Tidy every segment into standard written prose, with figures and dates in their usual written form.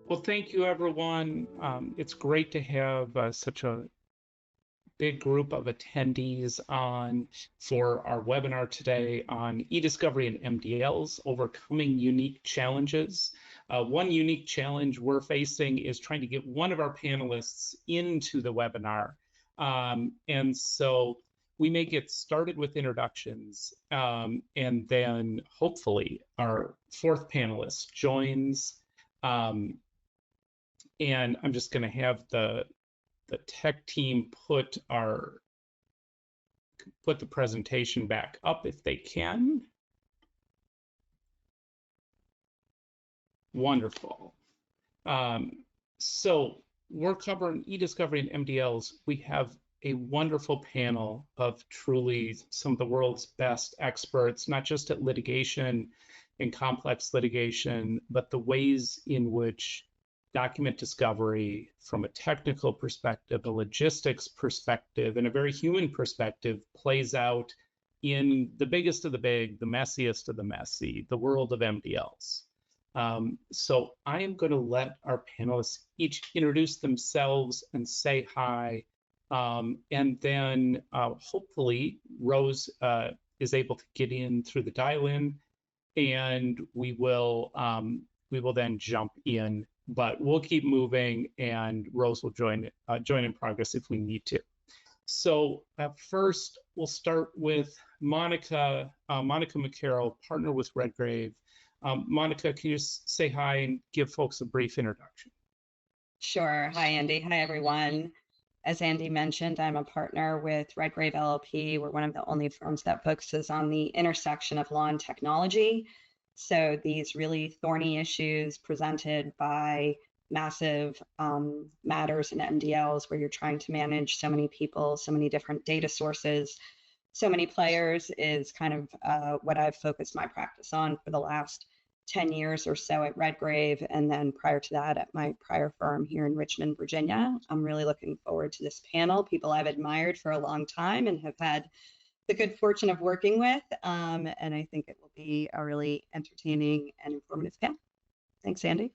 Well, thank you, everyone. It's great to have such a big group of attendees on for our webinar today on eDiscovery and MDLs, overcoming unique challenges. One unique challenge we're facing is trying to get one of our panelists into the webinar. And so we may get started with introductions, and then hopefully our fourth panelist joins. And I'm just going to have the tech team put the presentation back up if they can. Wonderful. So we're covering eDiscovery and MDLs. We have a wonderful panel of truly some of the world's best experts, not just at litigation and complex litigation, but the ways in which document discovery from a technical perspective, a logistics perspective, and a very human perspective plays out in the biggest of the big, the messiest of the messy, the world of MDLs. So I am going to let our panelists each introduce themselves and say hi. And then hopefully Rose is able to get in through the dial-in, and we will then jump in. But we'll keep moving, and Rose will join in progress if we need to. So first, we'll start with Monica McCarroll, partner with Redgrave. Monica, can you just say hi and give folks a brief introduction? Sure. Hi, Andy. Hi, everyone. As Andy mentioned, I'm a partner with Redgrave LLP. We're one of the only firms that focuses on the intersection of law and technology. So these really thorny issues presented by massive matters in MDLs where you're trying to manage so many people, so many different data sources, so many players is kind of what I've focused my practice on for the last 10 years or so at Redgrave. And then prior to that at my prior firm here in Richmond, Virginia. I'm really looking forward to this panel, people I've admired for a long time and have had the good fortune of working with, and I think it will be a really entertaining and informative panel. Thanks, Andy.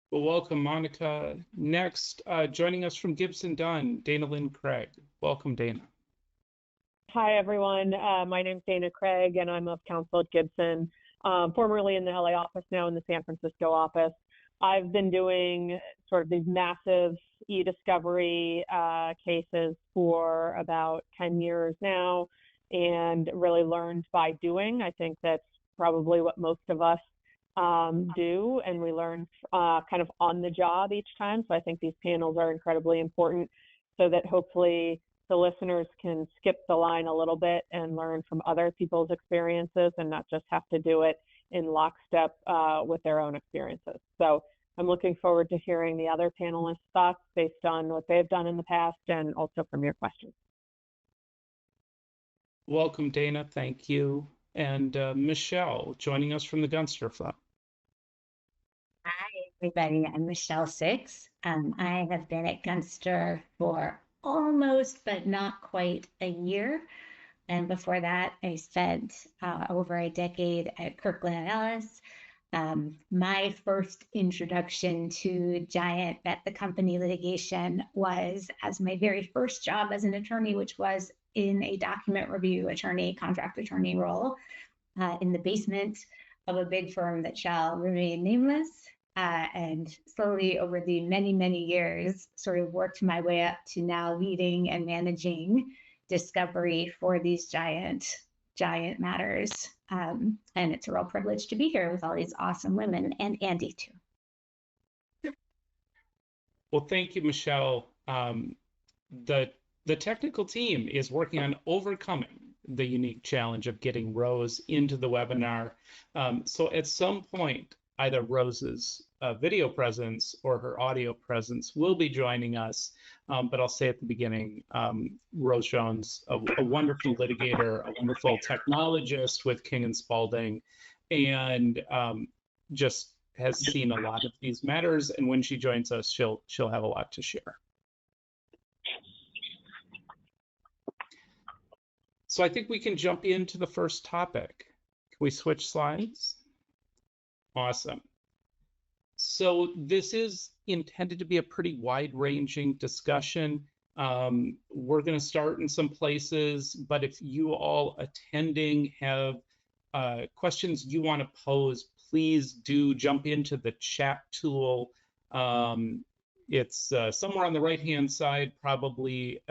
Well, welcome, Monica. Next, joining us from Gibson Dunn, Dana Lynn Craig. Welcome, Dana. Hi, everyone. My name's Dana Craig, and I'm of counsel at Gibson, formerly in the LA office, now in the San Francisco office. I've been doing sort of these massive eDiscovery cases for about 10 years now, and really learned by doing. I think that's probably what most of us do, and we learn kind of on the job each time. So I think these panels are incredibly important so that hopefully the listeners can skip the line a little bit and learn from other people's experiences and not just have to do it in lockstep with their own experiences. So I'm looking forward to hearing the other panelists' thoughts based on what they've done in the past and also from your questions. Welcome, Dana. Thank you. And Michelle, joining us from the Gunster Firm. Hi, everybody. I'm Michelle Six. I have been at Gunster for almost, but not quite a year. And before that, I spent over a decade at Kirkland & Ellis. My first introduction to giant bet the company litigation was as my very first job as an attorney, which was in a document review attorney, contract attorney role in the basement of a big firm that shall remain nameless. And slowly over the many, many years, sort of worked my way up to now leading and managing discovery for these giant matters. And it's a real privilege to be here with all these awesome women, and Andy too. Well, thank you, Michelle. The technical team is working on overcoming the unique challenge of getting Rose into the webinar. So at some point, either Rose's video presence or her audio presence will be joining us. But I'll say at the beginning, Rose Jones, a wonderful litigator, a wonderful technologist with King & Spalding, and just has seen a lot of these matters. And when she joins us, she'll have a lot to share. So I think we can jump into the first topic. Can we switch slides? Awesome. So this is intended to be a pretty wide-ranging discussion. We're going to start in some places, but if you all attending have questions you want to pose, please do jump into the chat tool. It's somewhere on the right-hand side, probably.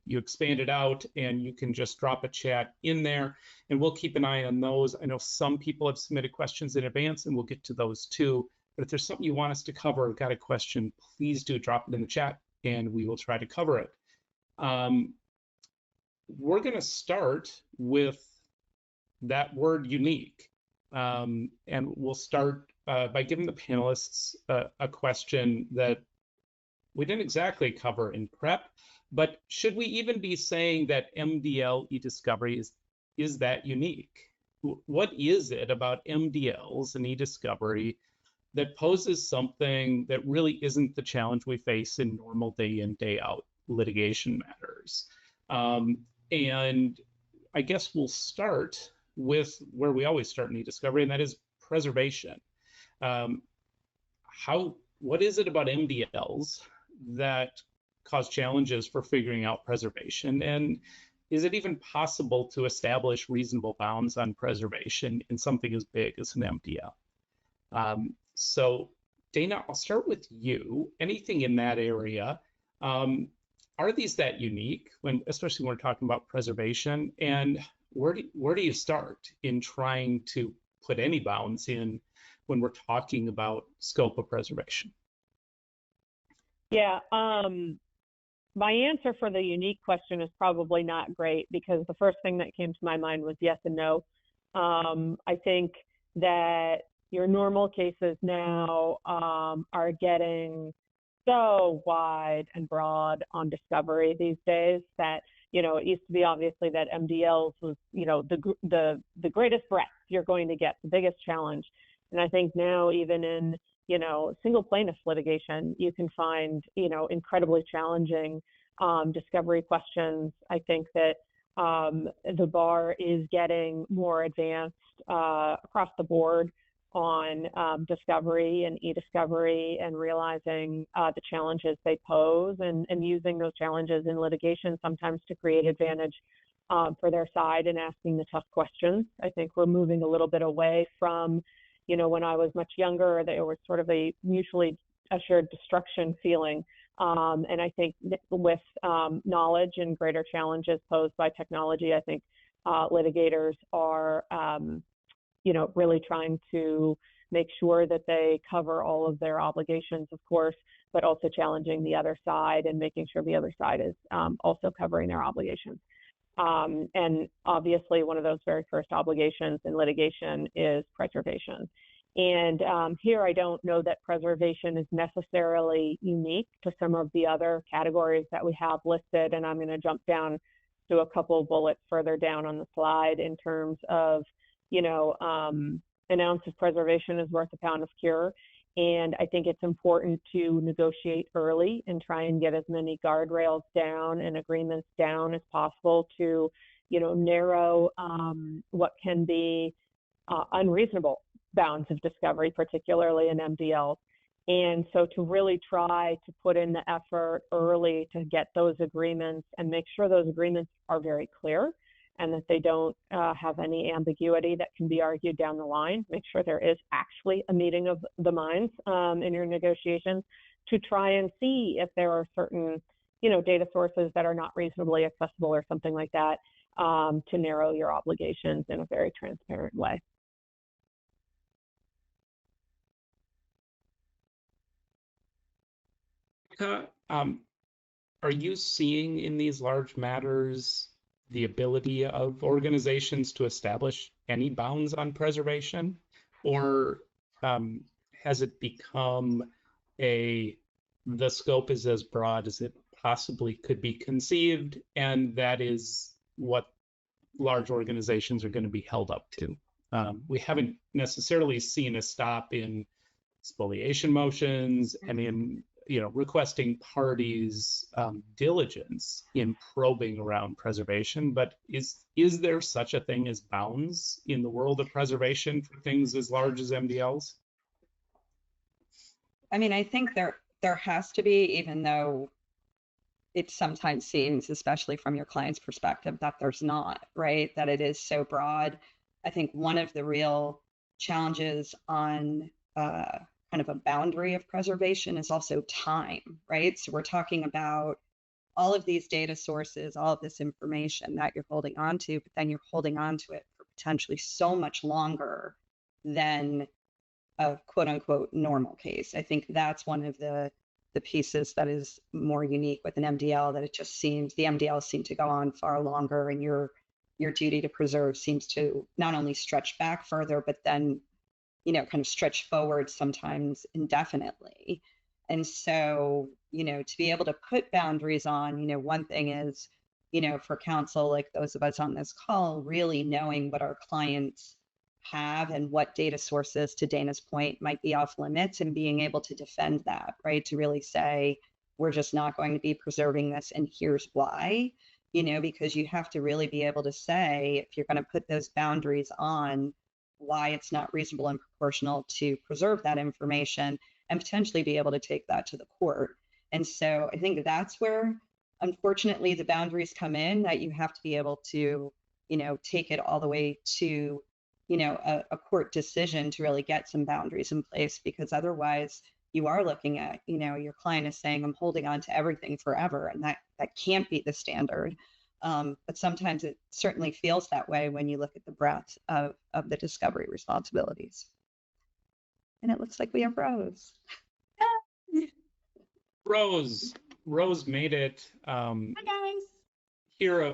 You expand it out and you can just drop a chat in there, and we'll keep an eye on those. I know some people have submitted questions in advance, and we'll get to those too. But if there's something you want us to cover or got a question, please do drop it in the chat and we will try to cover it. We're going to start with that word unique. And we'll start by giving the panelists a question that we didn't exactly cover in prep, but should we even be saying that MDL eDiscovery is that unique? What is it about MDLs and eDiscovery that poses something that really isn't the challenge we face in normal day in, day out litigation matters? And I guess we'll start with where we always start in eDiscovery, and that is preservation. What is it about MDLs that cause challenges for figuring out preservation? And is it even possible to establish reasonable bounds on preservation in something as big as an MDL? So Dana, I'll start with you. Anything in that area? Are these that unique, especially when we're talking about preservation? And where do you start in trying to put any bounds in when we're talking about scope of preservation? Yeah, my answer for the unique question is probably not great, because the first thing that came to my mind was yes and no. I think that your normal cases now are getting so wide and broad on discovery these days that, it used to be obviously that MDLs was, the greatest breadth you're going to get, the biggest challenge. And I think now even in, single plaintiff litigation, you can find, incredibly challenging discovery questions. I think that the bar is getting more advanced across the board on discovery and eDiscovery, and realizing the challenges they pose, and using those challenges in litigation sometimes to create advantage for their side and asking the tough questions. I think we're moving a little bit away from, when I was much younger, there was sort of a mutually assured destruction feeling. And I think with knowledge and greater challenges posed by technology, I think litigators are really trying to make sure that they cover all of their obligations, of course, but also challenging the other side and making sure the other side is also covering their obligations. And obviously, one of those very first obligations in litigation is preservation. And here, I don't know that preservation is necessarily unique to some of the other categories that we have listed. And I'm going to jump down to a couple bullets further down on the slide in terms of, an ounce of preservation is worth a pound of cure. And I think it's important to negotiate early and try and get as many guardrails down and agreements down as possible to, narrow what can be unreasonable bounds of discovery, particularly in MDLs. And so to really try to put in the effort early to get those agreements and make sure those agreements are very clear and that they don't have any ambiguity that can be argued down the line. Make sure there is actually a meeting of the minds in your negotiations to try and see if there are certain, data sources that are not reasonably accessible or something like that, to narrow your obligations in a very transparent way. Are you seeing in these large matters the ability of organizations to establish any bounds on preservation? Or has it become the scope is as broad as it possibly could be conceived, and that is what large organizations are going to be held up to? We haven't necessarily seen a stop in spoliation motions and in requesting parties diligence in probing around preservation, but is there such a thing as bounds in the world of preservation for things as large as MDLs? I mean, I think there has to be, even though it sometimes seems, especially from your client's perspective, that there's not, right? That it is so broad. I think one of the real challenges on kind of a boundary of preservation is also time, right? So we're talking about all of these data sources, all of this information that you're holding on to, but then you're holding on to it for potentially so much longer than a quote unquote normal case. I think that's one of the pieces that is more unique with an MDL, that it just seems the MDLs seem to go on far longer, and your duty to preserve seems to not only stretch back further, but then, you know, kind of stretch forward sometimes indefinitely. And so, you know, to be able to put boundaries on, you know, one thing is, you know, for counsel, like those of us on this call, really knowing what our clients have and what data sources, to Dana's point, might be off limits, and being able to defend that, right? To really say, we're just not going to be preserving this, and here's why, you know, because you have to really be able to say, if you're going to put those boundaries on, why it's not reasonable and proportional to preserve that information, and potentially be able to take that to the court. And so I think that's where, unfortunately, the boundaries come in, that you have to be able to, you know, take it all the way to, you know, a court decision to really get some boundaries in place, because otherwise you are looking at, you know, your client is saying, I'm holding on to everything forever, and that can't be the standard. But sometimes it certainly feels that way when you look at the breadth of the discovery responsibilities. And it looks like we have Rose. Rose made it. Hi, guys.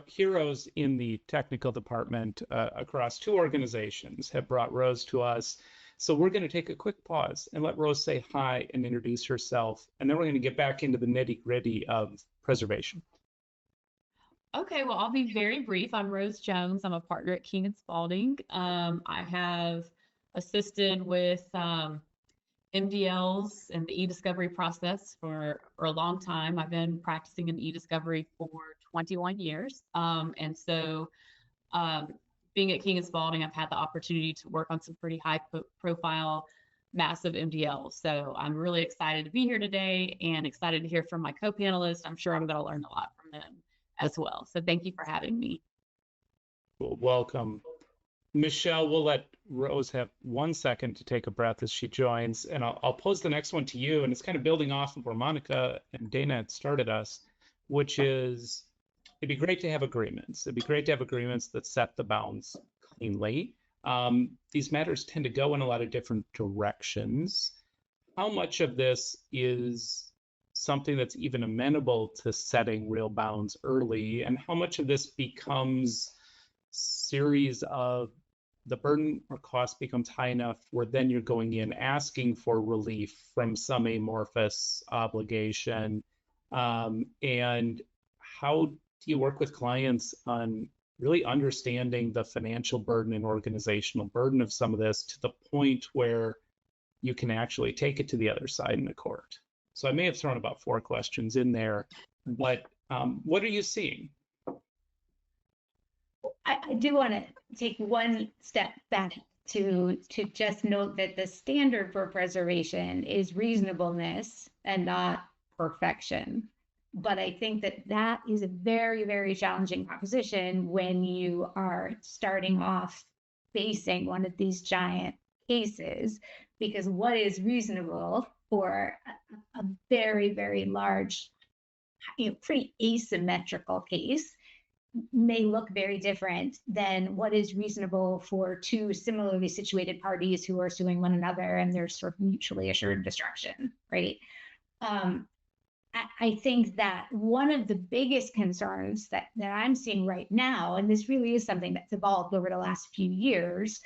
Heroes in the technical department across two organizations have brought Rose to us. So we're going to take a quick pause and let Rose say hi and introduce herself. And then we're going to get back into the nitty-gritty of preservation. Okay, well, I'll be very brief. I'm Rose Jones. I'm a partner at King & Spalding. I have assisted with MDLs and the eDiscovery process for a long time. I've been practicing in eDiscovery for 21 years. And so being at King & Spalding, I've had the opportunity to work on some pretty high profile, massive MDLs. So I'm really excited to be here today and excited to hear from my co-panelists. I'm sure I'm going to learn a lot from them as well. So thank you for having me. Well, welcome. Michelle, we'll let Rose have 1 second to take a breath as she joins, and I'll pose the next one to you, and it's kind of building off of where Monica and Dana had started us, which is, it'd be great to have agreements. It'd be great to have agreements that set the bounds cleanly. These matters tend to go in a lot of different directions. How much of this is something that's even amenable to setting real bounds early, and how much of this becomes series of the burden or cost becomes high enough where then you're going in asking for relief from some amorphous obligation? And how do you work with clients on really understanding the financial burden and organizational burden of some of this to the point where you can actually take it to the other side in the court? So I may have thrown about 4 questions in there, but what are you seeing? I do want to take one step back to just note that the standard for preservation is reasonableness and not perfection. But I think that is a very, very challenging proposition when you are starting off facing one of these giant cases, because what is reasonable for a very, very large, pretty asymmetrical case may look very different than what is reasonable for two similarly situated parties who are suing one another and there's sort of mutually assured destruction, right? I think that one of the biggest concerns that I'm seeing right now, and this really is something that's evolved over the last few years,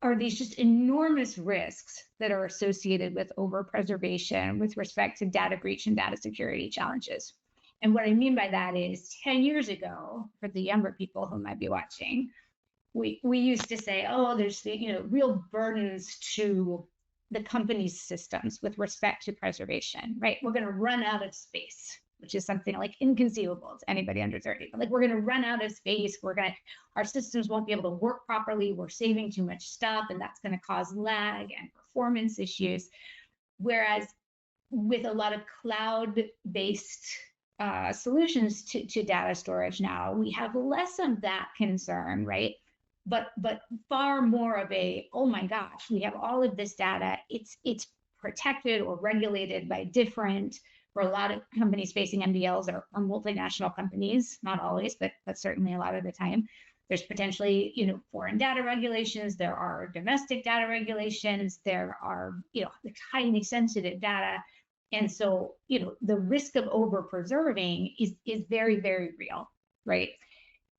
are these just enormous risks that are associated with overpreservation with respect to data breach and data security challenges. And what I mean by that is 10 years ago, for the younger people who might be watching, we used to say, oh, there's real burdens to the company's systems with respect to preservation, right? We're going to run out of space, which is something like inconceivable to anybody under 30. But like, we're going to run out of space. Our systems won't be able to work properly. We're saving too much stuff, and that's going to cause lag and performance issues. Whereas with a lot of cloud-based solutions to data storage now, we have less of that concern, right? But far more of a, oh my gosh, we have all of this data. It's protected or regulated by different, for a lot of companies facing MDLs are multinational companies, not always, but certainly a lot of the time. There's potentially, foreign data regulations, there are domestic data regulations, there are, highly sensitive data. And so, the risk of over preserving is very, very real, right?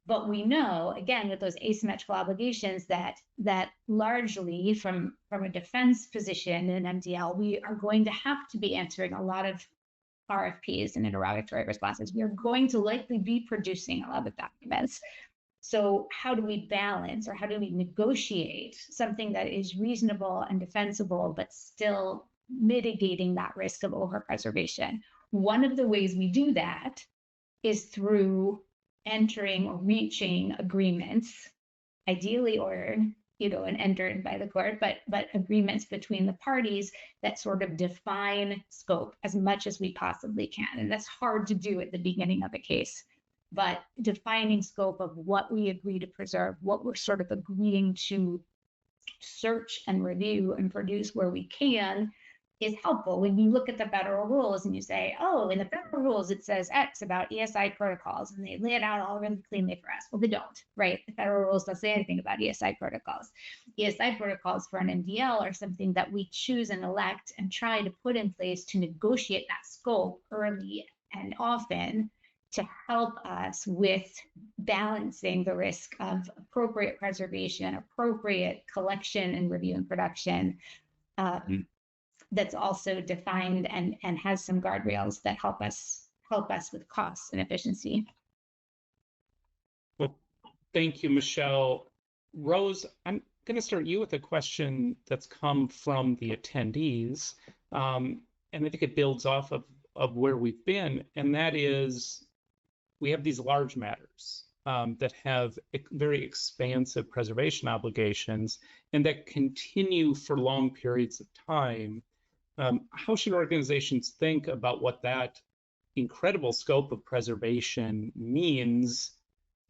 But we know, again, with those asymmetrical obligations that largely from a defense position in MDL, we are going to have to be answering a lot of RFPs and interrogatory responses. We are going to likely be producing a lot of documents. So how do we balance, or how do we negotiate something that is reasonable and defensible, but still mitigating that risk of over-preservation? One of the ways we do that is through entering or reaching agreements, ideally ordered, and entered by the court, but agreements between the parties that sort of define scope as much as we possibly can. And that's hard to do at the beginning of a case. But defining scope of what we agree to preserve, what we're sort of agreeing to search and review and produce where we can, is helpful. When you look at the federal rules and you say, oh, in the federal rules, it says X about ESI protocols, and they lay it out all really cleanly for us. Well, they don't, right? The federal rules don't say anything about ESI protocols. ESI protocols for an MDL are something that we choose and elect and try to put in place to negotiate that scope early and often, to help us with balancing the risk of appropriate preservation, appropriate collection and review and production, that's also defined and has some guardrails that help us with costs and efficiency. Well, thank you, Michelle. Rose, I'm going to start you with a question that's come from the attendees, and I think it builds off of where we've been, and that is, we have these large matters that have very expansive preservation obligations and that continue for long periods of time. How should organizations think about what that incredible scope of preservation means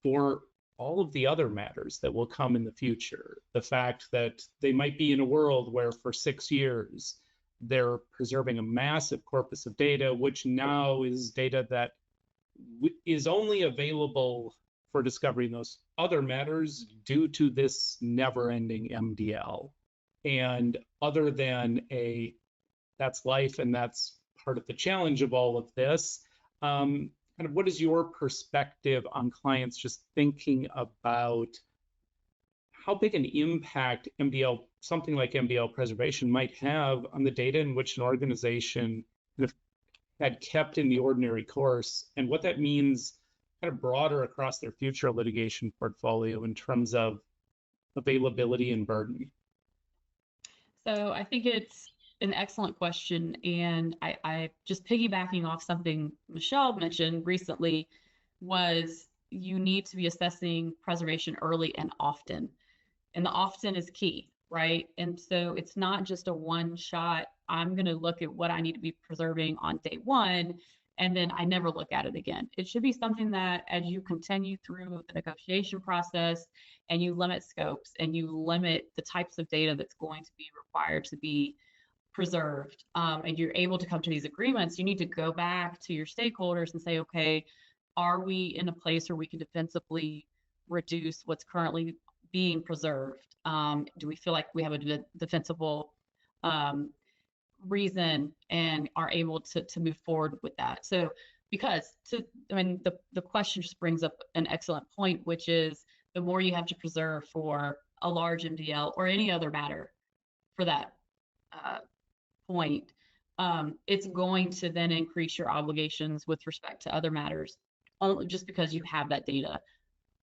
for all of the other matters that will come in the future? The fact that they might be in a world where for 6 years they're preserving a massive corpus of data, which now is data that is only available for discovery in those other matters due to this never-ending MDL. And other than that's life and that's part of the challenge of all of this, kind of what is your perspective on clients just thinking about how big an impact something like MDL preservation might have on the data in which an organization had kept in the ordinary course, and what that means kind of broader across their future litigation portfolio in terms of availability and burden? So I think it's an excellent question. And I just piggybacking off something Michelle mentioned recently, was you need to be assessing preservation early and often. And the often is key, right? And so it's not just a one shot, I'm going to look at what I need to be preserving on day one, and then I never look at it again. It should be something that as you continue through the negotiation process and you limit scopes and you limit the types of data that's going to be required to be preserved, and you're able to come to these agreements, you need to go back to your stakeholders and say, okay, are we in a place where we can defensively reduce what's currently being preserved? Do we feel like we have a defensible reason and are able to move forward with that? So the question just brings up an excellent point, which is the more you have to preserve for a large MDL or any other matter for that point, it's going to then increase your obligations with respect to other matters, only just because you have that data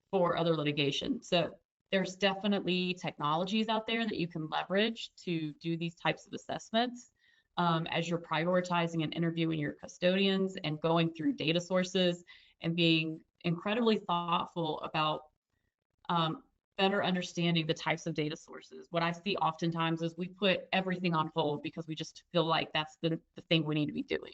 for other litigation. So there's definitely technologies out there that you can leverage to do these types of assessments as you're prioritizing and interviewing your custodians and going through data sources and being incredibly thoughtful about better understanding the types of data sources. What I see oftentimes is we put everything on hold because we just feel like that's the thing we need to be doing.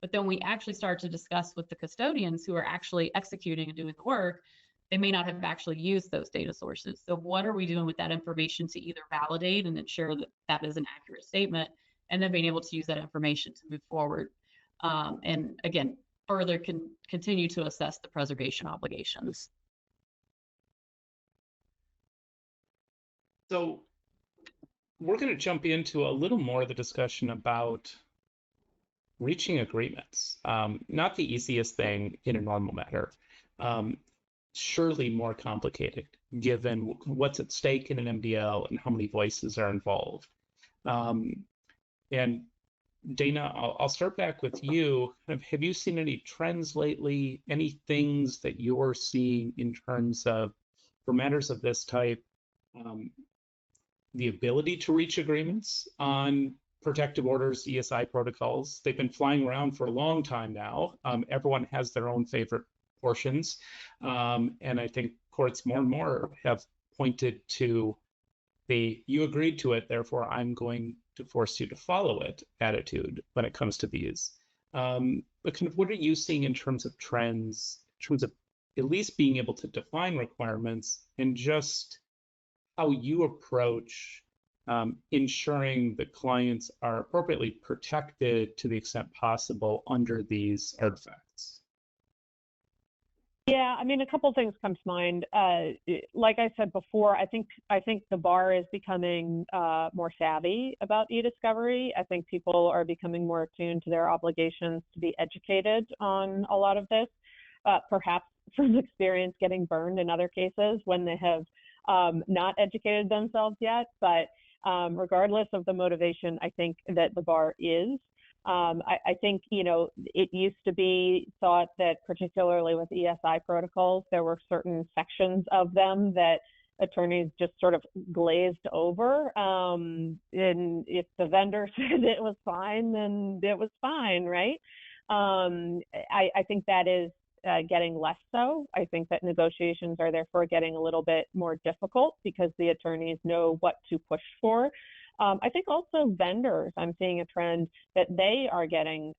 But then we actually start to discuss with the custodians who are actually executing and doing the work, they may not have actually used those data sources. So what are we doing with that information to either validate and ensure that that is an accurate statement, and then being able to use that information to move forward. And again, further continue to assess the preservation obligations. So we're going to jump into a little more of the discussion about reaching agreements. Not the easiest thing in a normal matter. Surely more complicated given what's at stake in an MDL and how many voices are involved. And Dana, I'll start back with you. Have you seen any trends lately? Any things that you're seeing in terms of, for matters of this type, the ability to reach agreements on protective orders, ESI protocols? They've been flying around for a long time now. Everyone has their own favorite portions. And I think courts more and more have pointed to the "you agreed to it, therefore I'm going to force you to follow it" attitude when it comes to these. But kind of what are you seeing in terms of trends, in terms of at least being able to define requirements and just how you approach ensuring that clients are appropriately protected to the extent possible under these artifacts? Yeah, I mean, a couple things come to mind. Like I said before, I think the bar is becoming more savvy about eDiscovery. I think people are becoming more attuned to their obligations to be educated on a lot of this, perhaps from experience getting burned in other cases when they have not educated themselves yet. But regardless of the motivation, I think that the bar is. I think, it used to be thought that particularly with ESI protocols, there were certain sections of them that attorneys just sort of glazed over. And if the vendor said it was fine, then it was fine, right? I think that is getting less so. I think that negotiations are therefore getting a little bit more difficult because the attorneys know what to push for. I think also vendors, I'm seeing a trend that they are getting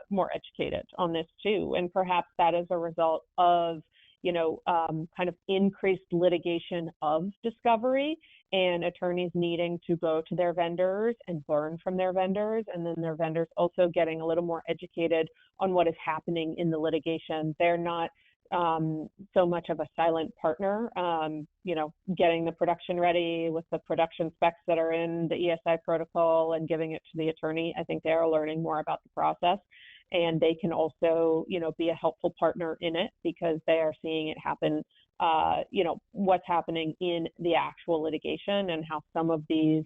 more educated on this too. And perhaps that is a result of, kind of increased litigation of discovery and attorneys needing to go to their vendors and learn from their vendors. And then their vendors also getting a little more educated on what is happening in the litigation. They're not so much of a silent partner, getting the production ready with the production specs that are in the ESI protocol and giving it to the attorney. I think they are learning more about the process, and they can also, be a helpful partner in it because they are seeing it happen, what's happening in the actual litigation and how some of these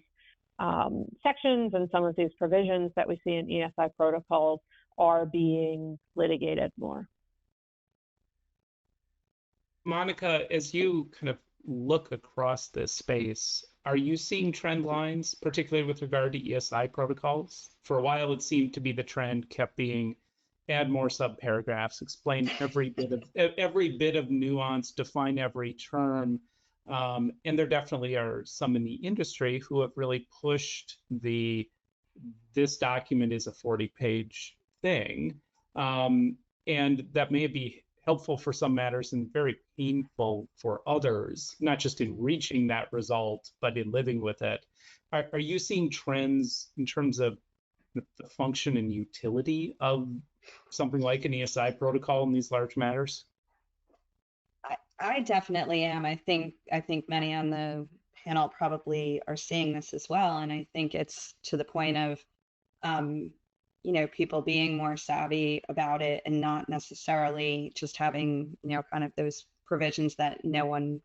sections and some of these provisions that we see in ESI protocols are being litigated more. Monica, as you kind of look across this space, are you seeing trend lines, particularly with regard to ESI protocols? For a while, it seemed to be the trend kept being add more subparagraphs, explain every bit of nuance, define every term. And there definitely are some in the industry who have really pushed this document is a 40-page thing. And that may be helpful for some matters and very painful for others, not just in reaching that result, but in living with it. Are you seeing trends in terms of the function and utility of something like an ESI protocol in these large matters? I definitely am. I think many on the panel probably are seeing this as well. And I think it's to the point of, people being more savvy about it and not necessarily just having, kind of those provisions that no one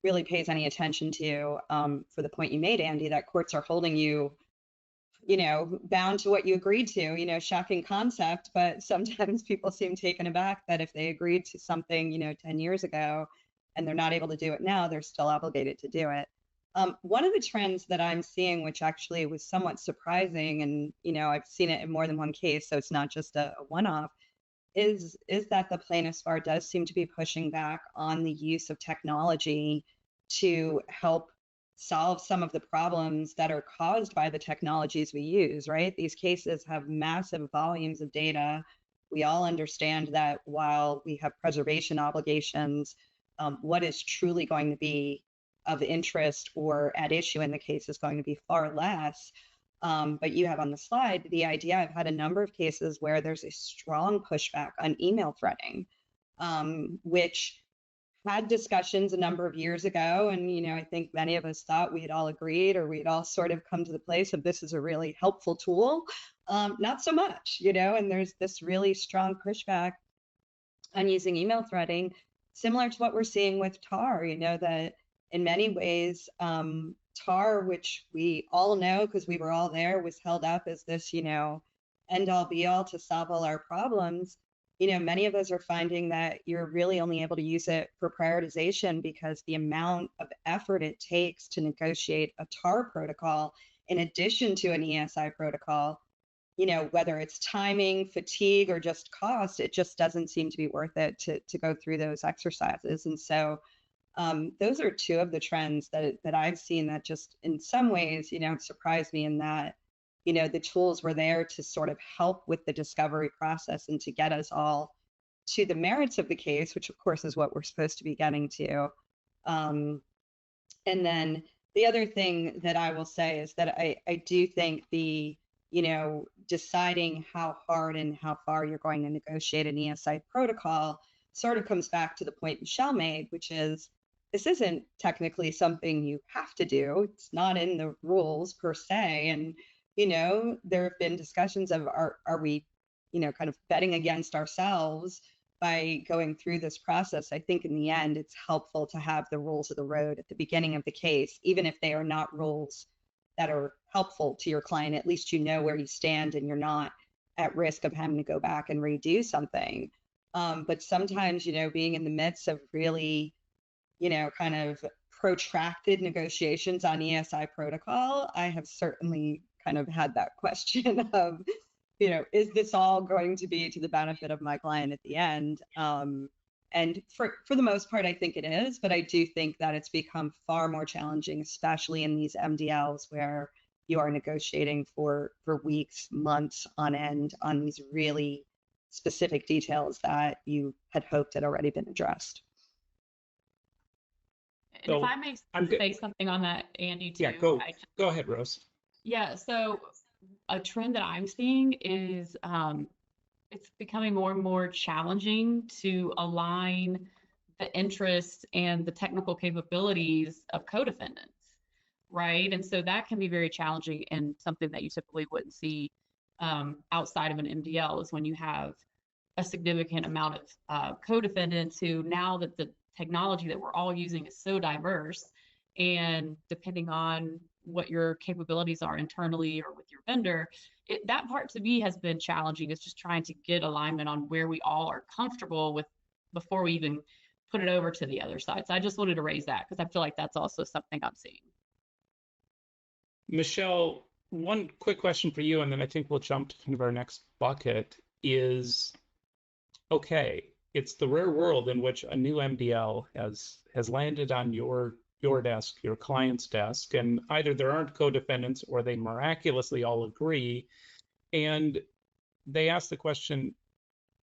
really pays any attention to, for the point you made, Andy, that courts are holding you, bound to what you agreed to, shocking concept, but sometimes people seem taken aback that if they agreed to something, 10 years ago and they're not able to do it now, they're still obligated to do it. One of the trends that I'm seeing, which actually was somewhat surprising, and I've seen it in more than one case, so it's not just a one-off, is that the plaintiffs bar does seem to be pushing back on the use of technology to help solve some of the problems that are caused by the technologies we use, right? These cases have massive volumes of data. We all understand that while we have preservation obligations, what is truly going to be of interest or at issue in the case is going to be far less. But you have on the slide the idea. I've had a number of cases where there's a strong pushback on email threading, which had discussions a number of years ago. And, I think many of us thought we had all agreed, or we'd all sort of come to the place of this is a really helpful tool. Not so much, and there's this really strong pushback on using email threading, similar to what we're seeing with TAR, that in many ways, TAR, which we all know because we were all there, was held up as this, end all be all to solve all our problems. Many of us are finding that you're really only able to use it for prioritization because the amount of effort it takes to negotiate a TAR protocol in addition to an ESI protocol, whether it's timing, fatigue, or just cost, it just doesn't seem to be worth it to go through those exercises. And so those are two of the trends that I've seen that just in some ways, surprised me in that, the tools were there to sort of help with the discovery process and to get us all to the merits of the case, which of course is what we're supposed to be getting to. And then the other thing that I will say is that I do think the, deciding how hard and how far you're going to negotiate an ESI protocol sort of comes back to the point Michelle made, which is this isn't technically something you have to do. It's not in the rules per se. And there have been discussions of are we, kind of betting against ourselves by going through this process. I think in the end, it's helpful to have the rules of the road at the beginning of the case, even if they are not rules that are helpful to your client. At least you know where you stand and you're not at risk of having to go back and redo something. But sometimes, being in the midst of really, kind of protracted negotiations on ESI protocol, I have certainly kind of had that question of, is this all going to be to the benefit of my client at the end? And for the most part, I think it is, but I do think that it's become far more challenging, especially in these MDLs where you are negotiating for weeks, months on end on these really specific details that you had hoped had already been addressed. And if I may say something on that, Andy, too. Yeah, go ahead, Rose. Yeah, so a trend that I'm seeing is it's becoming more and more challenging to align the interests and the technical capabilities of co-defendants, right? And so that can be very challenging and something that you typically wouldn't see outside of an MDL is when you have a significant amount of co-defendants who, now that the technology that we're all using is so diverse, and depending on what your capabilities are internally or with your vendor, that part to me has been challenging. It's just trying to get alignment on where we all are comfortable with before we even put it over to the other side. So I just wanted to raise that because I feel like that's also something I'm seeing. Michelle, one quick question for you, and then I think we'll jump to kind of our next bucket is, okay, it's the rare world in which a new MDL has landed on your desk, your client's desk, and either there aren't co-defendants or they miraculously all agree. And they ask the question,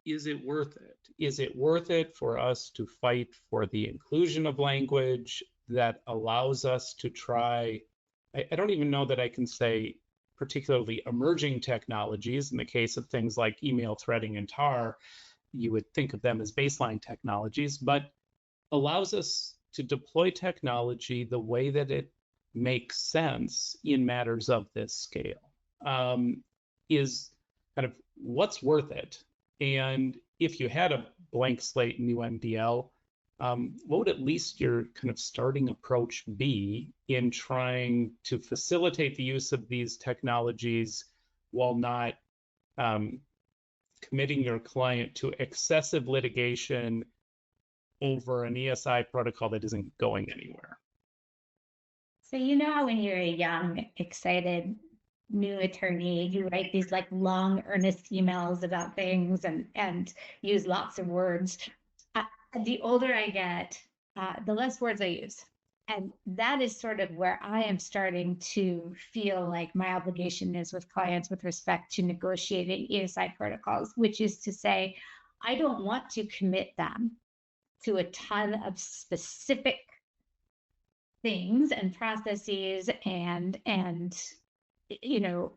is it worth it? Is it worth it for us to fight for the inclusion of language that allows us to try, I don't even know that I can say particularly emerging technologies. In the case of things like email threading and TAR, you would think of them as baseline technologies, but allows us to deploy technology the way that it makes sense in matters of this scale, is kind of what's worth it. And if you had a blank slate new MDL, what would at least your kind of starting approach be in trying to facilitate the use of these technologies while not committing your client to excessive litigation over an ESI protocol that isn't going anywhere? So how when you're a young, excited new attorney, you write these like long, earnest emails about things and use lots of words. The older I get, the less words I use. And that is sort of where I am starting to feel like my obligation is with clients with respect to negotiating ESI protocols, which is to say, I don't want to commit them to a ton of specific things and processes and you know,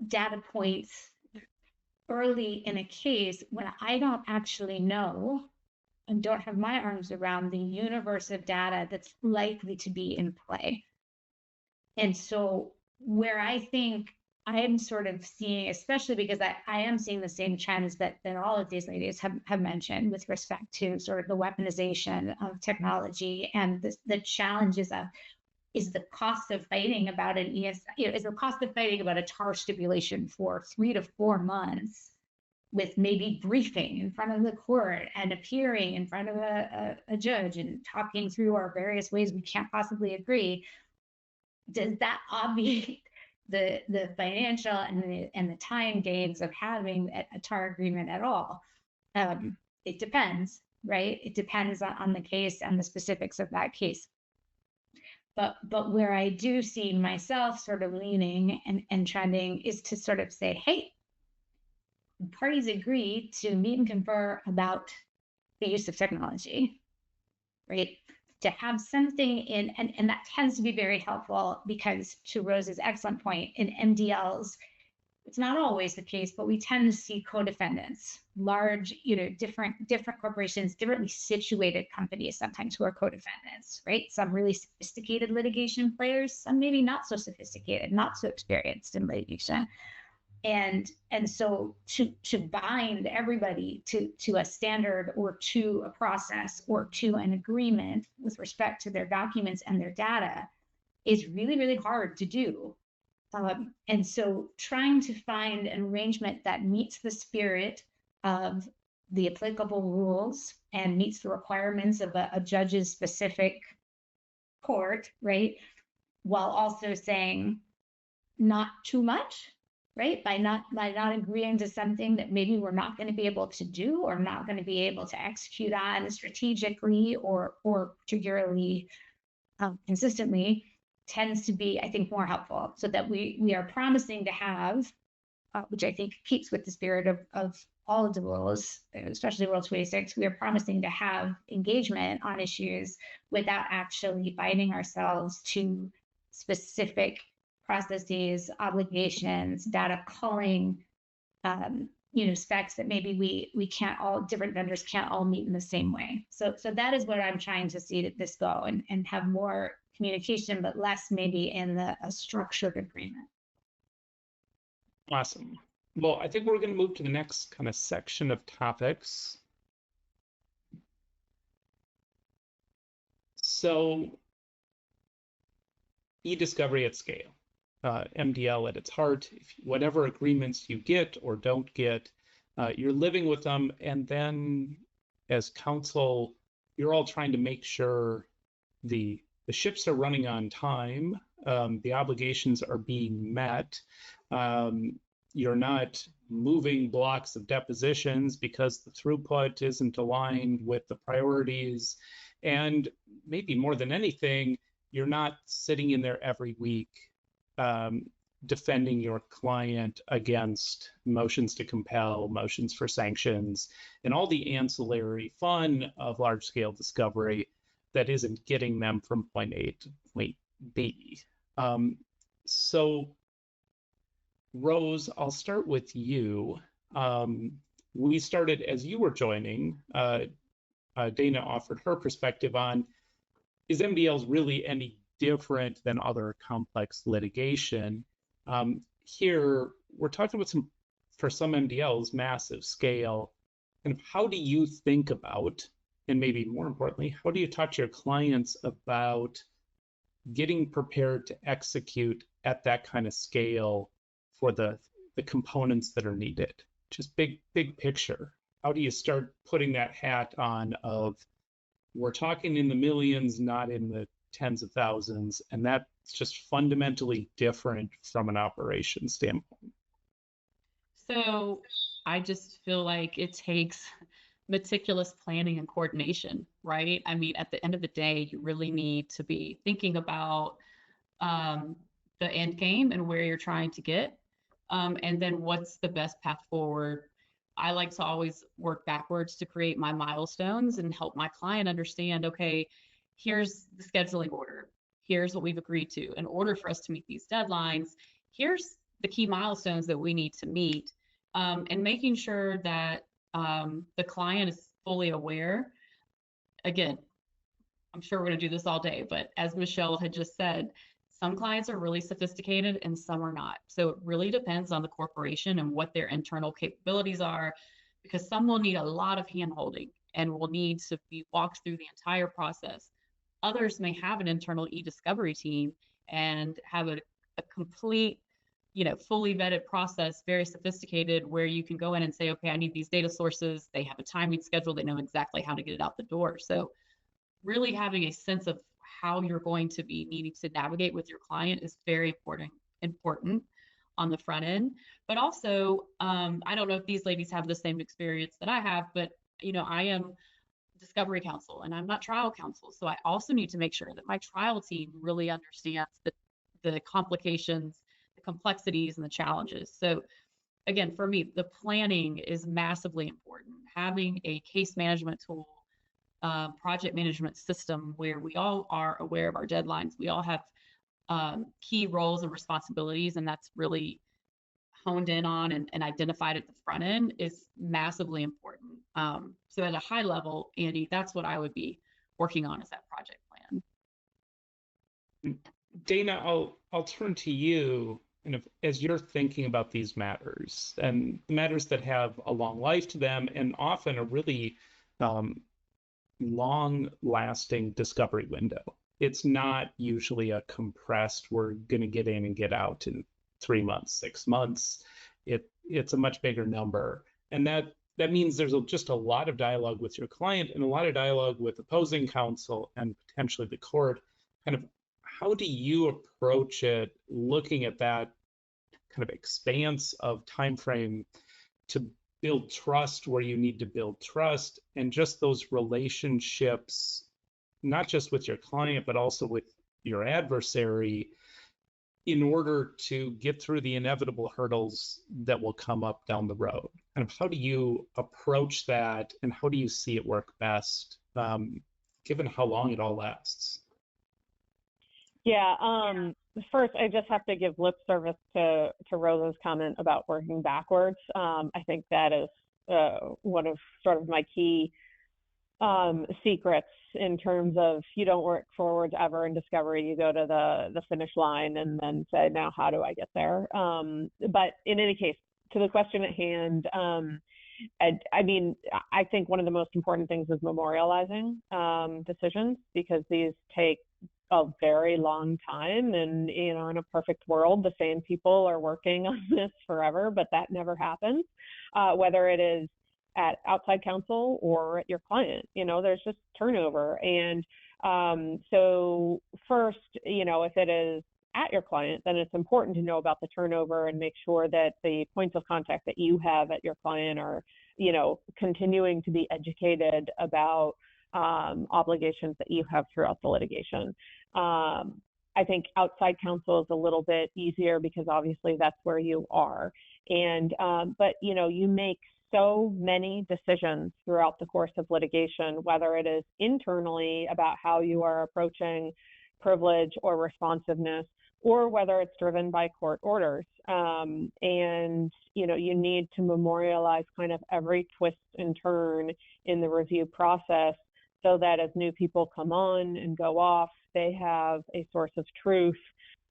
data points early in a case when I don't actually know and don't have my arms around the universe of data that's likely to be in play. And so where I think I am sort of seeing, especially because I am seeing the same trends that all of these ladies have mentioned with respect to sort of the weaponization of technology and the challenges of, is the cost of fighting about an is the cost of fighting about a TAR stipulation for 3 to 4 months with maybe briefing in front of the court and appearing in front of a judge and talking through our various ways we can't possibly agree. Does that obviate the financial and the time gains of having a TAR agreement at all? It depends, right? It depends on the case and the specifics of that case. But where I do see myself sort of leaning and trending is to sort of say, hey, parties agree to meet and confer about the use of technology, right? To have something in, and that tends to be very helpful because, to Rose's excellent point, in MDLs, it's not always the case, but we tend to see co-defendants, large, different corporations, differently situated companies sometimes who are co-defendants, right? Some really sophisticated litigation players, some maybe not so sophisticated, not so experienced in litigation. And so to bind everybody to a standard or to a process or to an agreement with respect to their documents and their data is really, really hard to do. And so trying to find an arrangement that meets the spirit of the applicable rules and meets the requirements of a judge's specific court, right? While also saying not too much, right? By not agreeing to something that maybe we're not going to be able to do or not going to be able to execute on strategically or particularly consistently, tends to be, I think, more helpful, so that we are promising to have, which I think keeps with the spirit of all of the rules, especially Rule 26, we are promising to have engagement on issues without actually binding ourselves to specific processes, obligations, data culling, specs that maybe we can't all, different vendors can't all meet in the same way. So that is where I'm trying to see this go and have more communication, but less maybe in a structured agreement. Awesome. Well, I think we're going to move to the next kind of section of topics. So, eDiscovery at scale, MDL at its heart. Whatever agreements you get or don't get, you're living with them, and then as counsel, you're all trying to make sure the ships are running on time, the obligations are being met. You're not moving blocks of depositions because the throughput isn't aligned with the priorities. And maybe more than anything, you're not sitting in there every week defending your client against motions to compel, motions for sanctions, and all the ancillary fun of large-scale discovery that isn't getting them from point A to point B. So, Rose, I'll start with you. We started as you were joining. Dana offered her perspective on, is MDLs really any different than other complex litigation? Here, we're talking about for some MDLs, massive scale. And how do you think about, and maybe more importantly, how do you talk to your clients about getting prepared to execute at that kind of scale for the components that are needed? Just big picture. How do you start putting that hat on of, we're talking in the millions, not in the tens of thousands, and that's just fundamentally different from an operation standpoint? So I just feel like it takes meticulous planning and coordination, right? I mean, at the end of the day, you really need to be thinking about the end game and where you're trying to get, and then what's the best path forward. I like to always work backwards to create my milestones and help my client understand, okay, here's the scheduling order. Here's what we've agreed to. In order for us to meet these deadlines, here's the key milestones that we need to meet, and making sure that the client is fully aware. Again, I'm sure we're going to do this all day, but as Michelle had just said, some clients are really sophisticated and some are not. So it really depends on the corporation and what their internal capabilities are, because some will need a lot of handholding and will need to be walked through the entire process. Others may have an internal eDiscovery team and have a complete, fully vetted process, very sophisticated, where you can go in and say, okay, I need these data sources. They have a timing schedule. They know exactly how to get it out the door. So really having a sense of how you're going to be needing to navigate with your client is very important on the front end. But also, I don't know if these ladies have the same experience that I have, but I am discovery counsel and I'm not trial counsel. So I also need to make sure that my trial team really understands the complications, the complexities, and the challenges. So again, for me, the planning is massively important. Having a case management tool, project management system where we all are aware of our deadlines. We all have key roles and responsibilities, and that's really honed in on and identified at the front end is massively important. So at a high level, Andy, that's what I would be working on, is that project plan. Dana, I'll turn to you, and as you're thinking about these matters and the matters that have a long life to them and often a really long-lasting discovery window. It's not usually a compressed, we're going to get in and get out in 3 months, 6 months. It's a much bigger number. And that means there's just a lot of dialogue with your client and a lot of dialogue with opposing counsel and potentially the court. Kind of how do you approach it, looking at that kind of expanse of time frame to build trust where you need to build trust, and just those relationships, not just with your client, but also with your adversary, in order to get through the inevitable hurdles that will come up down the road? And how do you approach that, and how do you see it work best, given how long it all lasts? Yeah, first, I just have to give lip service to Rosa's comment about working backwards. I think that is one of sort of my key secrets in terms of, you don't work forwards ever in discovery. You go to the finish line and then say, now how do I get there? But in any case, to the question at hand, I mean, I think one of the most important things is memorializing decisions, because these take a very long time, and in a perfect world the same people are working on this forever, but that never happens, whether it is at outside counsel or at your client. There's just turnover. And so first, if it is at your client, then it's important to know about the turnover and make sure that the points of contact that you have at your client are continuing to be educated about obligations that you have throughout the litigation. I think outside counsel is a little bit easier because obviously that's where you are. And but you make so many decisions throughout the course of litigation, whether it is internally about how you are approaching privilege or responsiveness, or whether it's driven by court orders. And you need to memorialize kind of every twist and turn in the review process, so that as new people come on and go off, they have a source of truth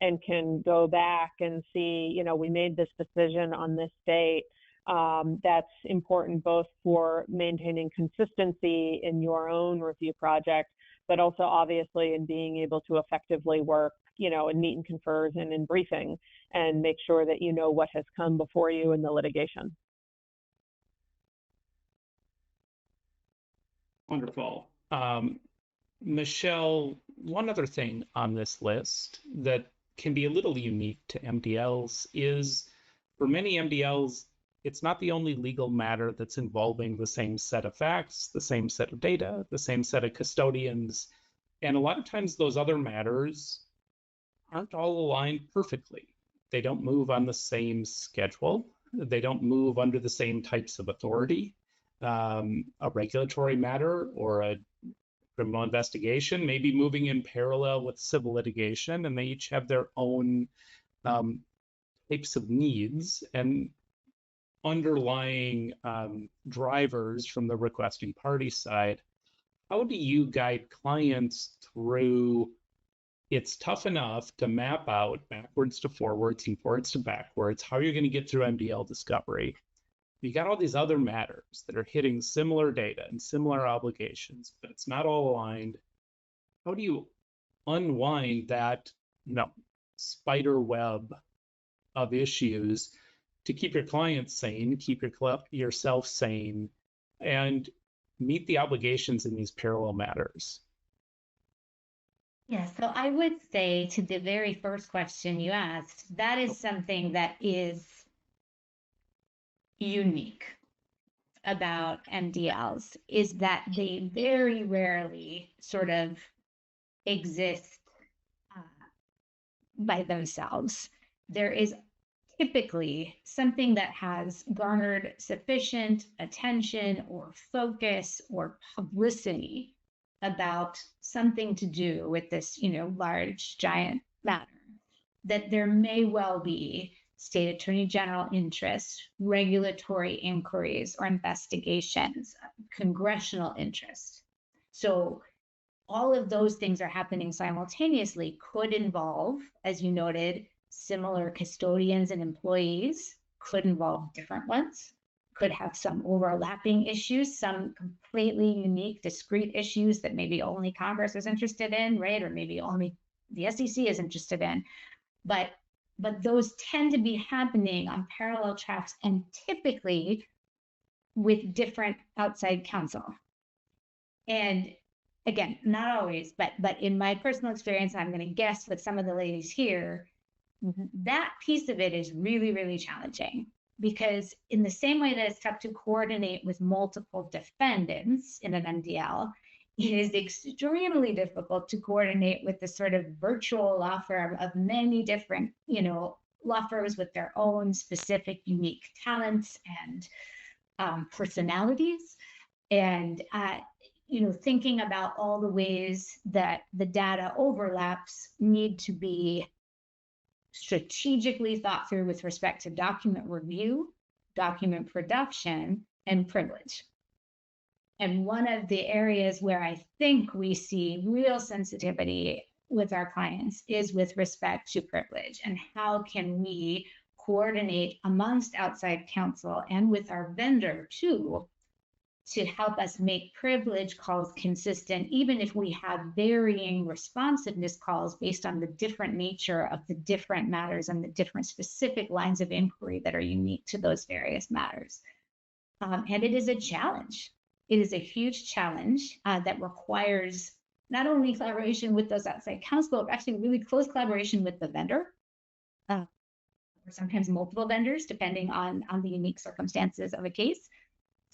and can go back and see, we made this decision on this date. That's important both for maintaining consistency in your own review project, but also obviously in being able to effectively work, in meet and confers and in briefing, and make sure that what has come before you in the litigation. Wonderful. Michelle, one other thing on this list that can be a little unique to MDLs is, for many MDLs, it's not the only legal matter that's involving the same set of facts, the same set of data, the same set of custodians. And a lot of times those other matters aren't all aligned perfectly. They don't move on the same schedule. They don't move under the same types of authority. A regulatory matter or a criminal investigation may be moving in parallel with civil litigation, and they each have their own types of needs and underlying drivers from the requesting party side. How do you guide clients through it's tough enough to map out backwards to forwards and forwards to backwards how you're going to get through MDL discovery? You got all these other matters that are hitting similar data and similar obligations, but it's not all aligned. How do you unwind that, spider web of issues to keep your clients sane, keep yourself sane, and meet the obligations in these parallel matters? Yeah, so I would say to the very first question you asked, that is something that is unique about MDLs, is that they very rarely sort of exist by themselves. There is typically something that has garnered sufficient attention or focus or publicity about something to do with this, large, giant matter, that there may well be state attorney general interest, regulatory inquiries or investigations, congressional interest. So all of those things are happening simultaneously, could involve, as you noted, similar custodians and employees, could involve different ones, could have some overlapping issues, some completely unique, discrete issues that maybe only Congress is interested in, right? Or maybe only the SEC is interested in. But those tend to be happening on parallel tracks and typically with different outside counsel. And again, not always, but in my personal experience, I'm going to guess with some of the ladies here, that piece of it is really, really challenging, because in the same way that it's tough to coordinate with multiple defendants in an MDL, it is extremely difficult to coordinate with the sort of virtual law firm of many different, law firms with their own specific unique talents and personalities. And, thinking about all the ways that the data overlaps need to be strategically thought through with respect to document review, document production, and privilege. And one of the areas where I think we see real sensitivity with our clients is with respect to privilege, and how can we coordinate amongst outside counsel and with our vendor too, to help us make privilege calls consistent, even if we have varying responsiveness calls based on the different nature of the different matters and the different specific lines of inquiry that are unique to those various matters. And it is a challenge. It is a huge challenge that requires not only collaboration with those outside counsel, but actually really close collaboration with the vendor, or sometimes multiple vendors, depending on the unique circumstances of a case.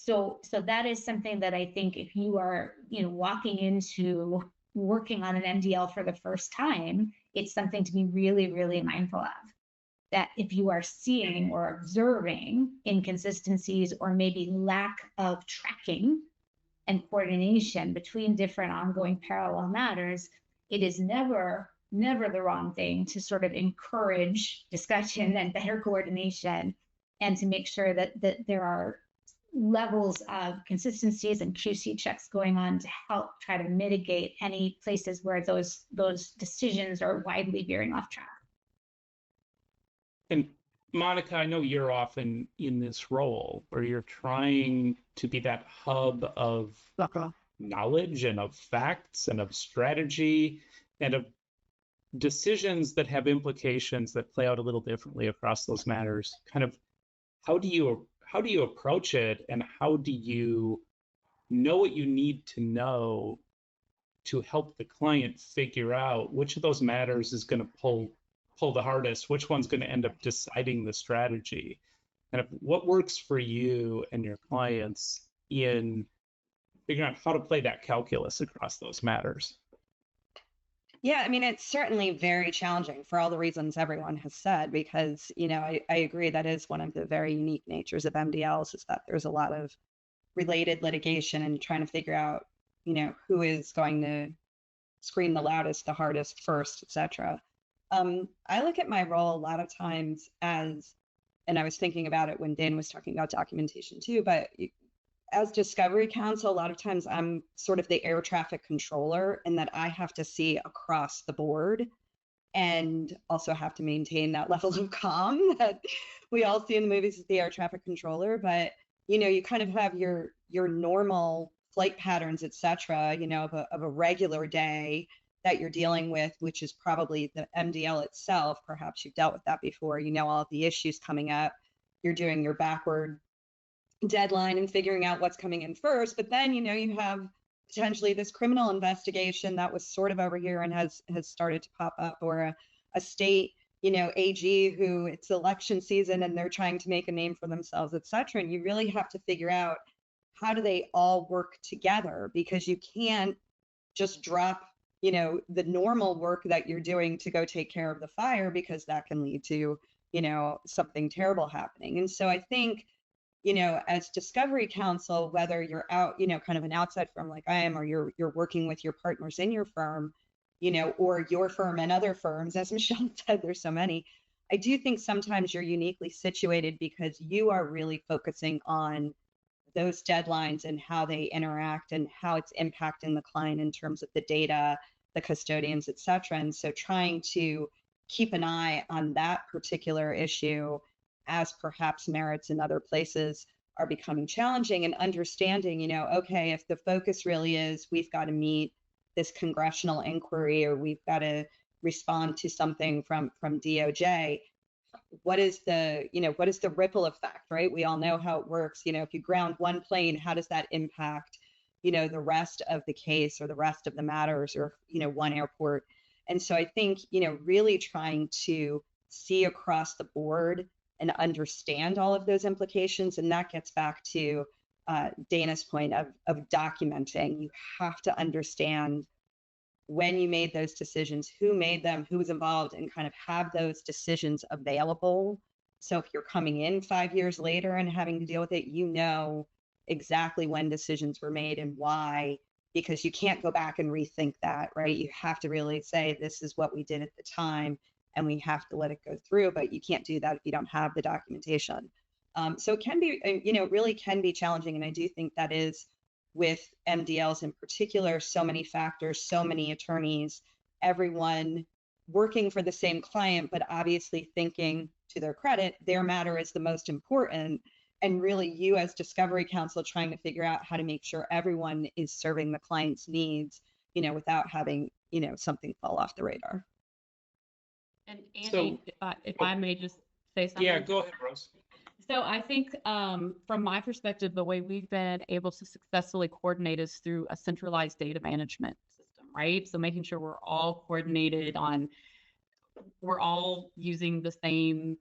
So that is something that I think if you are, walking into working on an MDL for the first time, it's something to be really, really mindful of. That if you are seeing or observing inconsistencies or maybe lack of tracking and coordination between different ongoing parallel matters, it is never the wrong thing to sort of encourage discussion and better coordination, and to make sure that there are levels of consistencies and QC checks going on to help try to mitigate any places where those decisions are widely veering off track. And Monica, I know you're often in this role where you're trying to be that hub of knowledge and of facts and of strategy and of decisions that have implications that play out a little differently across those matters. Kind of, how do you approach it, and how do you know what you need to know to help the client figure out which of those matters is going to pull the hardest, which one's going to end up deciding the strategy? kind of what works for you and your clients in figuring out how to play that calculus across those matters. Yeah, I mean, it's certainly very challenging for all the reasons everyone has said, because, I agree that is one of the very unique natures of MDLs, is that there's a lot of related litigation and trying to figure out, who is going to scream the loudest, the hardest, first, etc. I look at my role a lot of times as, and I was thinking about it when Dan was talking about documentation too, but as discovery counsel, a lot of times I'm sort of the air traffic controller, and that I have to see across the board and also have to maintain that level of calm that we all see in the movies as the air traffic controller. But, you kind of have your normal flight patterns, et cetera, of a regular day that you're dealing with, which is probably the MDL itself. Perhaps you've dealt with that before, all of the issues coming up. You're doing your backward deadline and figuring out what's coming in first. But then, you have potentially this criminal investigation that was sort of over here and has started to pop up, or a state, AG who it's election season and they're trying to make a name for themselves, et cetera. And you really have to figure out, how do they all work together? Because you can't just drop, the normal work that you're doing to go take care of the fire, because that can lead to, something terrible happening. And so I think, as discovery counsel, whether you're out, kind of an outside firm like I am, or you're working with your partners in your firm, or your firm and other firms, as Michelle said, there's so many. I do think sometimes you're uniquely situated because you are really focusing on those deadlines and how they interact and how it's impacting the client in terms of the data, the custodians, et cetera. And so trying to keep an eye on that particular issue, as perhaps merits in other places are becoming challenging, and understanding, okay, if the focus really is we've got to meet this congressional inquiry, or we've got to respond to something from DOJ, what is the ripple effect, right? We all know how it works. If you ground one plane, how does that impact, the rest of the case or the rest of the matters, or, one airport? And so I think, really trying to see across the board and understand all of those implications. And that gets back to Dana's point of documenting. You have to understand when you made those decisions, who made them, who was involved, and kind of have those decisions available. So if you're coming in 5 years later and having to deal with it, exactly when decisions were made and why, because you can't go back and rethink that, right? You have to really say, this is what we did at the time, and we have to let it go through. But you can't do that if you don't have the documentation. So it can be, it really can be challenging. And I do think that is, with MDLs in particular, so many factors, so many attorneys, everyone working for the same client, but obviously thinking, to their credit, their matter is the most important. And really, you as discovery counsel trying to figure out how to make sure everyone is serving the client's needs, without having, something fall off the radar. And Andy, if I may just say something. Yeah, go ahead, Rose. So I think from my perspective, the way we've been able to successfully coordinate is through a centralized data management system, right? So making sure we're all coordinated we're all using the same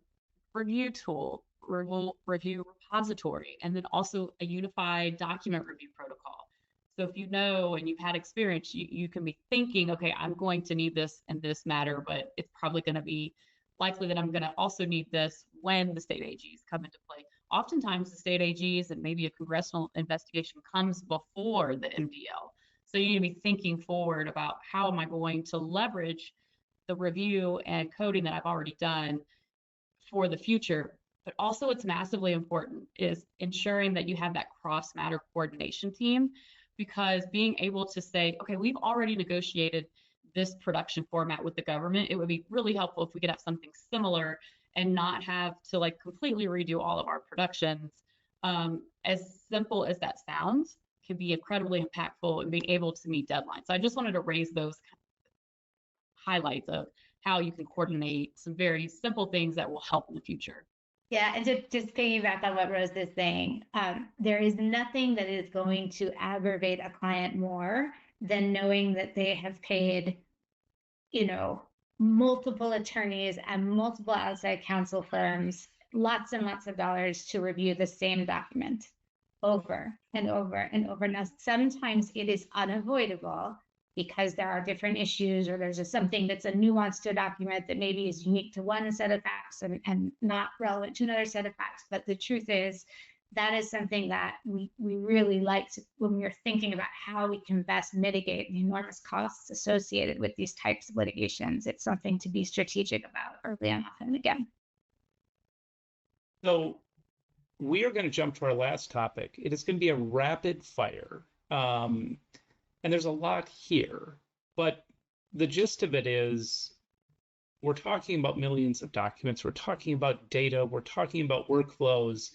review tool, review repository, and then also a unified document review protocol. So if and you've had experience, you can be thinking, okay, I'm going to need this in this matter, but it's probably going to be likely that I'm going to also need this when the state AGs come into play. Oftentimes the state AGs and maybe a congressional investigation comes before the MDL. So you need to be thinking forward about, how am I going to leverage the review and coding that I've already done for the future. But also, it's massively important is ensuring that you have that cross matter coordination team, because being able to say, okay, we've already negotiated this production format with the government. It would be really helpful if we could have something similar and not have to completely redo all of our productions. As simple as that sounds, can be incredibly impactful in being able to meet deadlines. So I just wanted to raise those highlights of how you can coordinate some very simple things that will help in the future. Yeah, and just piggyback on what Rose is saying, there is nothing that is going to aggravate a client more than knowing that they have paid, multiple attorneys and multiple outside counsel firms lots and lots of dollars to review the same document over and over and over. Now, sometimes it is unavoidable because there are different issues, or there's just something that's a nuance to a document that maybe is unique to one set of facts and not relevant to another set of facts. But the truth is, that is something that we really like to, when we're thinking about how we can best mitigate the enormous costs associated with these types of litigations. It's something to be strategic about early and often again. So we are going to jump to our last topic. It is going to be a rapid fire. And there's a lot here, but the gist of it is we're talking about millions of documents. We're talking about data. We're talking about workflows.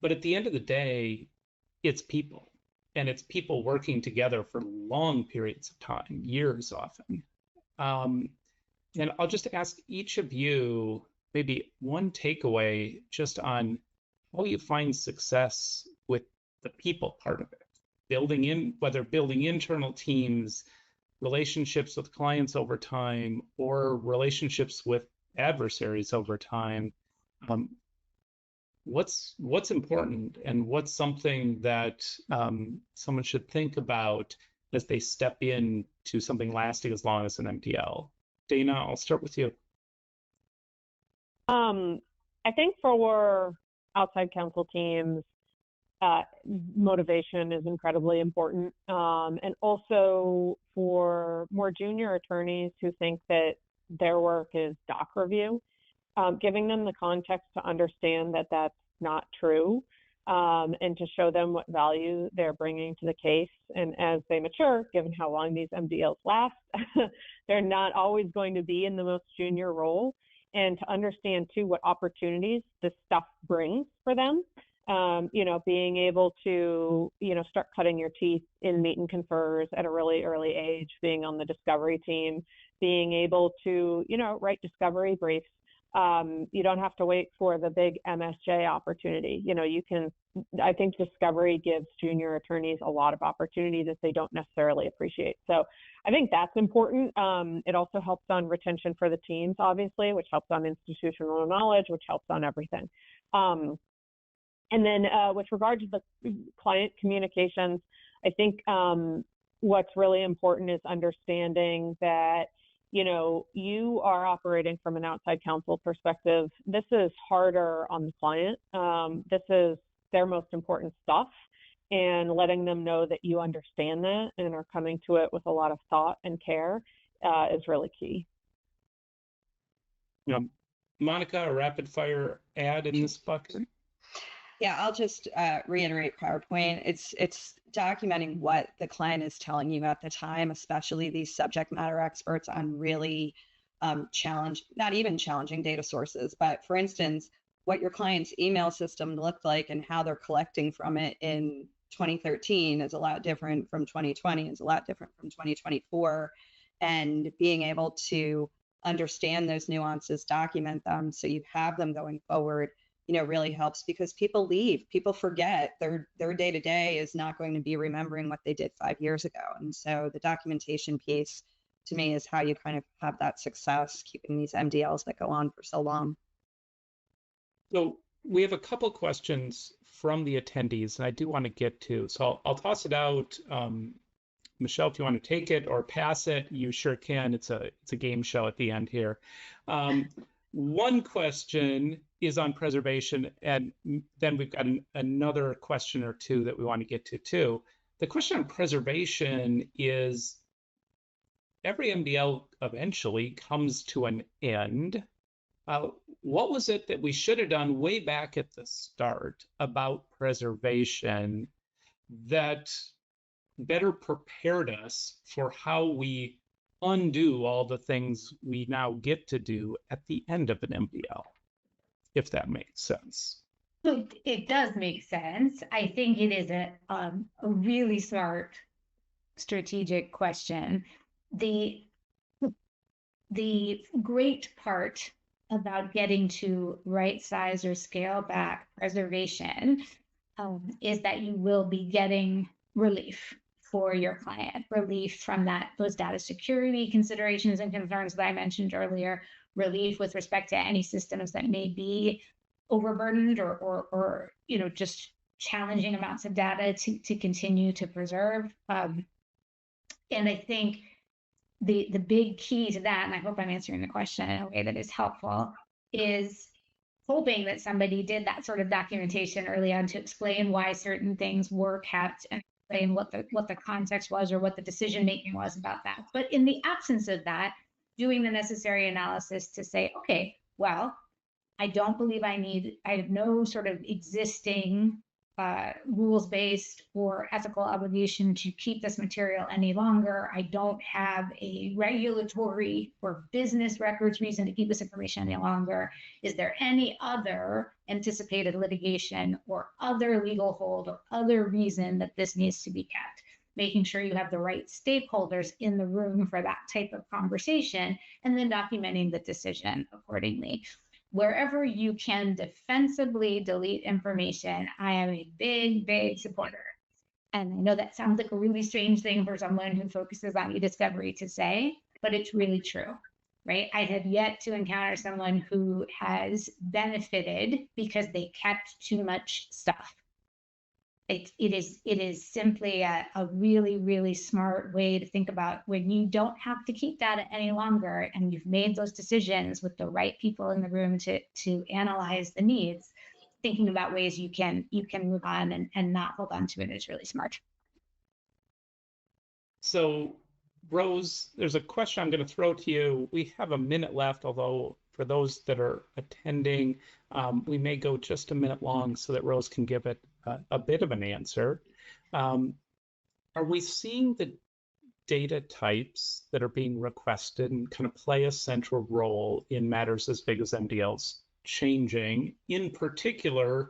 But at the end of the day, it's people, and it's people working together for long periods of time, years often. And I'll just ask each of you maybe one takeaway just on how you find success with the people part of it, whether building internal teams, relationships with clients over time, or relationships with adversaries over time. What's important, and what's something that someone should think about as they step in to something lasting as long as an MDL? Dana, I'll start with you. I think for outside counsel teams, motivation is incredibly important. And also for more junior attorneys who think that their work is doc review, giving them the context to understand that that's not true, and to show them what value they're bringing to the case. And as they mature, given how long these MDLs last, they're not always going to be in the most junior role, and to understand too what opportunities this stuff brings for them. Being able to, start cutting your teeth in meet and confers at a really early age, being on the discovery team, being able to, write discovery briefs. You don't have to wait for the big MSJ opportunity. I think discovery gives junior attorneys a lot of opportunity that they don't necessarily appreciate. So I think that's important. It also helps on retention for the teams, obviously, which helps on institutional knowledge, which helps on everything. And then with regard to the client communications, I think what's really important is understanding that you are operating from an outside counsel perspective. This is harder on the client. This is their most important stuff, and letting them know that you understand that and are coming to it with a lot of thought and care is really key. Monica, a rapid fire add in this bucket? Yeah, I'll just reiterate PowerPoint. It's documenting what the client is telling you at the time, especially these subject matter experts on really not even challenging data sources, but for instance, what your client's email system looked like and how they're collecting from it in 2013 is a lot different from 2020, is a lot different from 2024. And being able to understand those nuances, document them so you have them going forward, really helps, because people leave, people forget. Their day-to-day is not going to be remembering what they did 5 years ago. And so the documentation piece to me is how you kind of have that success keeping these MDLs that go on for so long. So we have a couple questions from the attendees, and I do want to get to. So I'll toss it out. Michelle, if you want to take it or pass it, you sure can. It's a game show at the end here. One question is on preservation, and then we've got another question or two that we want to get to too. The question on preservation is, every MDL eventually comes to an end. What was it that we should have done way back at the start about preservation that better prepared us for how we undo all the things we now get to do at the end of an MDL, if that makes sense? So it does make sense. I think it is a really smart strategic question. The great part about getting to right size or scale back preservation is that you will be getting relief for your client, relief from those data security considerations and concerns that I mentioned earlier, relief with respect to any systems that may be overburdened or just challenging amounts of data to continue to preserve. And I think the big key to that, and I hope I'm answering the question in a way that is helpful, is hoping that somebody did that sort of documentation early on to explain why certain things were kept and explain what the context was or what the decision making was about that. But in the absence of that, doing the necessary analysis to say, okay, well, I don't believe I have no sort of existing rules-based or ethical obligation to keep this material any longer. I don't have a regulatory or business records reason to keep this information any longer. Is there any other anticipated litigation or other legal hold or other reason that this needs to be kept? Making sure you have the right stakeholders in the room for that type of conversation, and then documenting the decision accordingly. Wherever you can defensively delete information, I am a big supporter. And I know that sounds like a really strange thing for someone who focuses on eDiscovery to say, but it's really true, right? I have yet to encounter someone who has benefited because they kept too much stuff. It is simply a really smart way to think about when you don't have to keep data any longer and you've made those decisions with the right people in the room to analyze the needs. Thinking about ways you can move on and not hold on to it is really smart. So, Rose, there's a question I'm going to throw to you. We have a minute left, although for those that are attending, we may go just a minute long so that Rose can give it a bit of an answer. Are we seeing the data types that are being requested and kind of play a central role in matters as big as MDLs changing? In particular,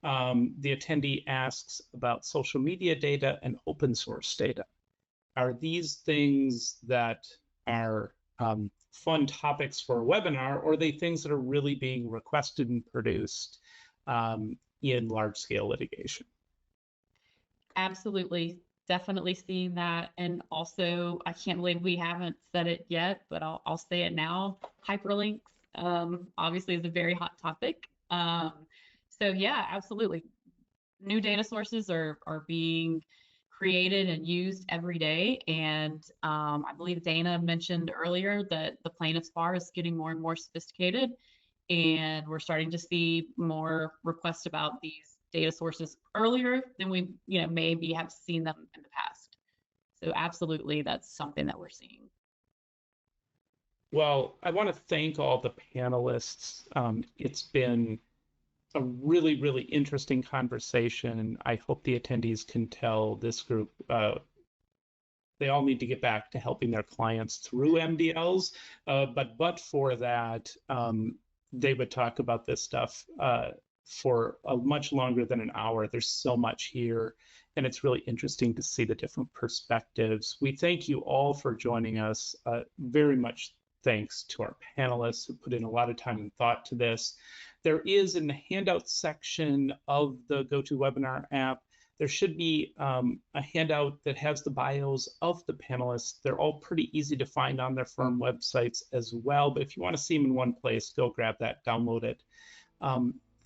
the attendee asks about social media data and open source data. Are these things that are fun topics for a webinar, or are they things that are really being requested and produced in large-scale litigation? Absolutely. Definitely seeing that. And also, I can't believe we haven't said it yet, but I'll say it now. Hyperlinks obviously is a very hot topic. So yeah, absolutely. New data sources are being created and used every day. And I believe Dana mentioned earlier that the plaintiffs bar is getting more and more sophisticated. And we're starting to see more requests about these data sources earlier than we maybe have seen them in the past. So absolutely, that's something that we're seeing. Well, I want to thank all the panelists. It's been a really interesting conversation. I hope the attendees can tell this group they all need to get back to helping their clients through MDLs. But for that, they would talk about this stuff for a much longer than an hour. There's so much here, and it's really interesting to see the different perspectives. We thank you all for joining us. Very much thanks to our panelists who put in a lot of time and thought to this. There is in the handout section of the GoToWebinar app, there should be a handout that has the bios of the panelists. They're all pretty easy to find on their firm websites as well. But if you want to see them in one place, go grab that, download it.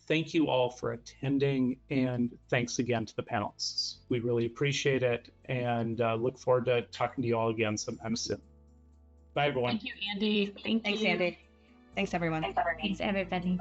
Thank you all for attending, and thanks again to the panelists. We really appreciate it, and look forward to talking to you all again sometime soon. Bye, everyone. Thank you, Andy. Thanks, Andy. Thanks, everyone. Thanks, everybody.